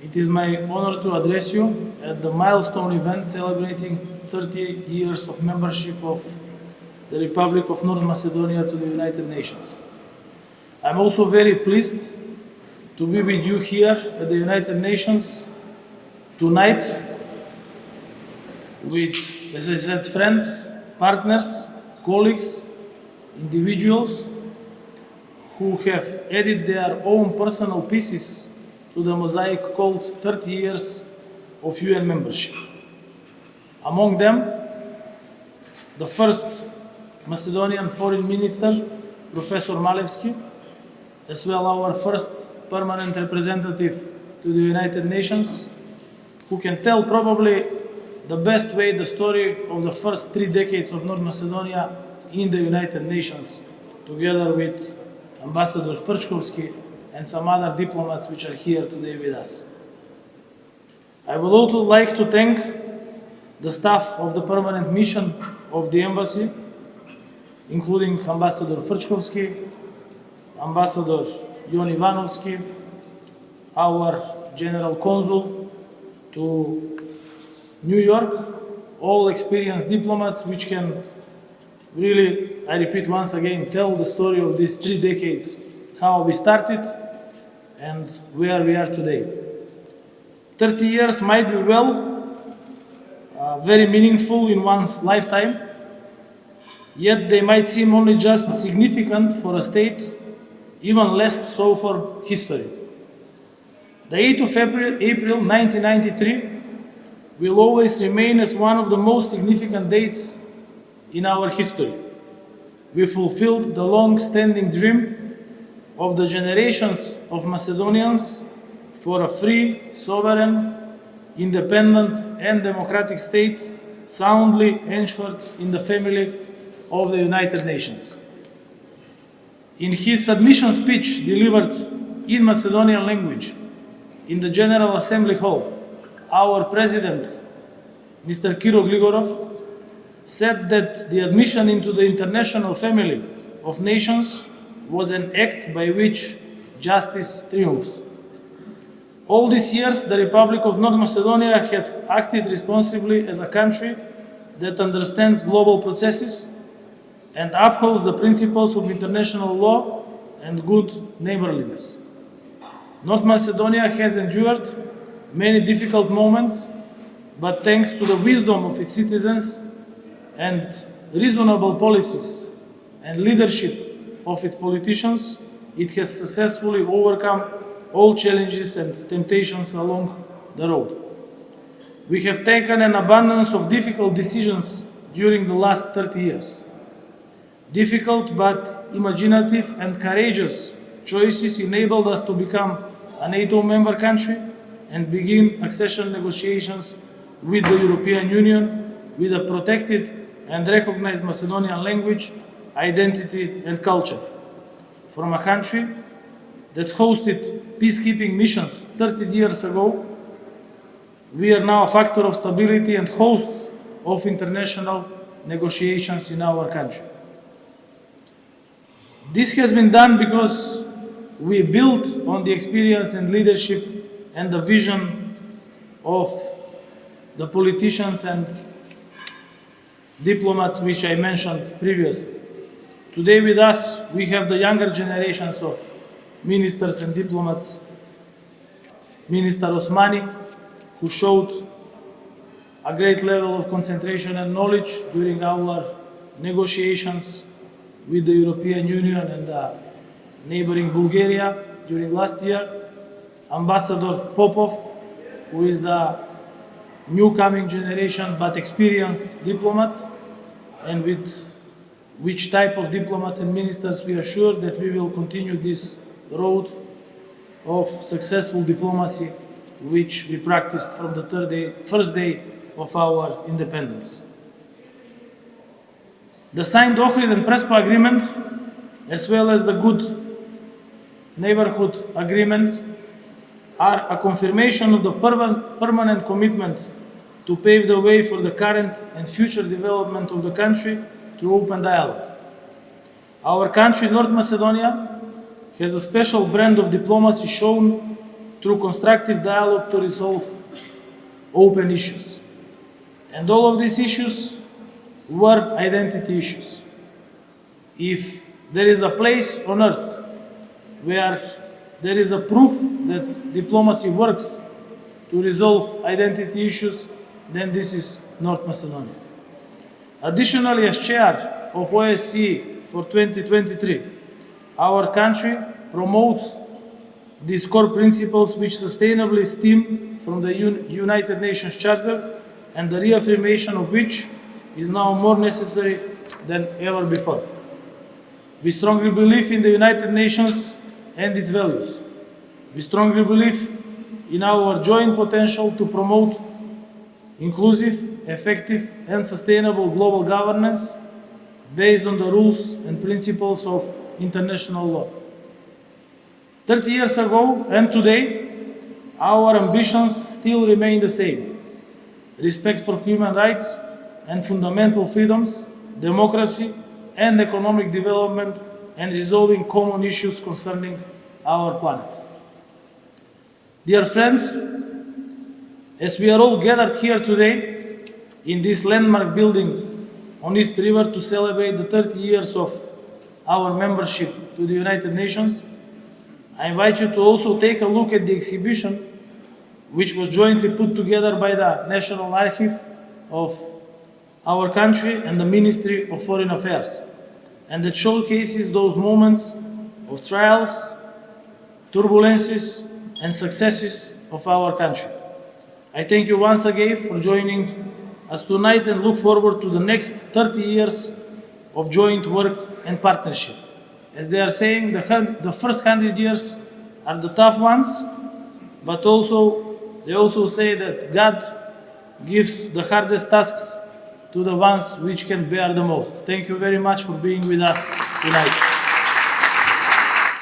It is my honor to address you at the milestone event celebrating 30 years of membership of the Republic of North Macedonia to the United Nations. I'm also very pleased to be with you here at the United Nations tonight with, as I said, friends, partners, colleagues, individuals who have added their own personal pieces to the mosaic called 30 years of UN membership. Among them, the first Macedonian Foreign Minister, Professor Malevski, as well our first permanent representative to the United Nations, who can tell probably the best way the story of the first 3 decades of North Macedonia in the United Nations, together with Ambassador Kovачевски and some other diplomats which are here today with us. I would also like to thank the staff of the permanent mission of the embassy, including Ambassador Kovачевски, Ambassador Jon Ivanovski, our General Consul to New York, all experienced diplomats which can really, I repeat once again, tell the story of these 3 decades, how we started and where we are today. 30 years might be very meaningful in one's lifetime, yet they might seem only just significant for a state, even less so for history. The 8th of April 1993 will always remain as one of the most significant dates in our history. We fulfilled the long-standing dream of the generations of Macedonians for a free, sovereign, independent and democratic state soundly enshrined in the family of the United Nations. In his admission speech delivered in Macedonian language in the General Assembly Hall, our President, Mr. Kiro Gligorov, said that the admission into the international family of nations was an act by which justice triumphs. All these years, the Republic of North Macedonia has acted responsibly as a country that understands global processes and upholds the principles of international law and good neighborliness. North Macedonia has endured many difficult moments, but thanks to the wisdom of its citizens and reasonable policies and leadership of its politicians, it has successfully overcome all challenges and temptations along the road. We have taken an abundance of difficult decisions during the last 30 years. Difficult but imaginative and courageous choices enabled us to become a NATO member country and begin accession negotiations with the European Union with a protected and recognized Macedonian language, identity and culture. From a country that hosted peacekeeping missions 30 years ago, we are now a factor of stability and hosts of international negotiations in our country. This has been done because we built on the experience and leadership and the vision of the politicians and diplomats which I mentioned previously. Today with us, we have the younger generations of ministers and diplomats. Minister Osmani, who showed a great level of concentration and knowledge during our negotiations with the European Union and neighboring Bulgaria during last year. Ambassador Popov, who is the new coming generation but experienced diplomat, and with which type of diplomats and ministers we are sure that we will continue this road of successful diplomacy which we practiced from the first day of our independence. The signed Ohrid and Prespa agreement, as well as the good neighborhood agreement, are a confirmation of the permanent commitment to pave the way for the current and future development of the country through open dialogue. Our country, North Macedonia, has a special brand of diplomacy shown through constructive dialogue to resolve open issues. And all of these issues were identity issues. If there is a place on earth where there is a proof that diplomacy works to resolve identity issues, then this is North Macedonia. Additionally, as chair of OSCE for 2023, our country promotes these core principles which sustainably stem from the United Nations Charter and the reaffirmation of which is now more necessary than ever before. We strongly believe in the United Nations and its values. We strongly believe in our joint potential to promote inclusive, effective, and sustainable global governance based on the rules and principles of international law. 30 years ago and today, our ambitions still remain the same: respect for human rights and fundamental freedoms, democracy and economic development, and resolving common issues concerning our planet. Dear friends, as we are all gathered here today in this landmark building on East River to celebrate the 30 years of our membership to the United Nations, I invite you to also take a look at the exhibition which was jointly put together by the National Archive of our country and the Ministry of Foreign Affairs, and that showcases those moments of trials, turbulences, and successes of our country. I thank you once again for joining us tonight and look forward to the next 30 years of joint work and partnership. As they are saying, the first 100 years are the tough ones, but they also say that God gives the hardest tasks to the ones which can bear the most. Thank you very much for being with us tonight.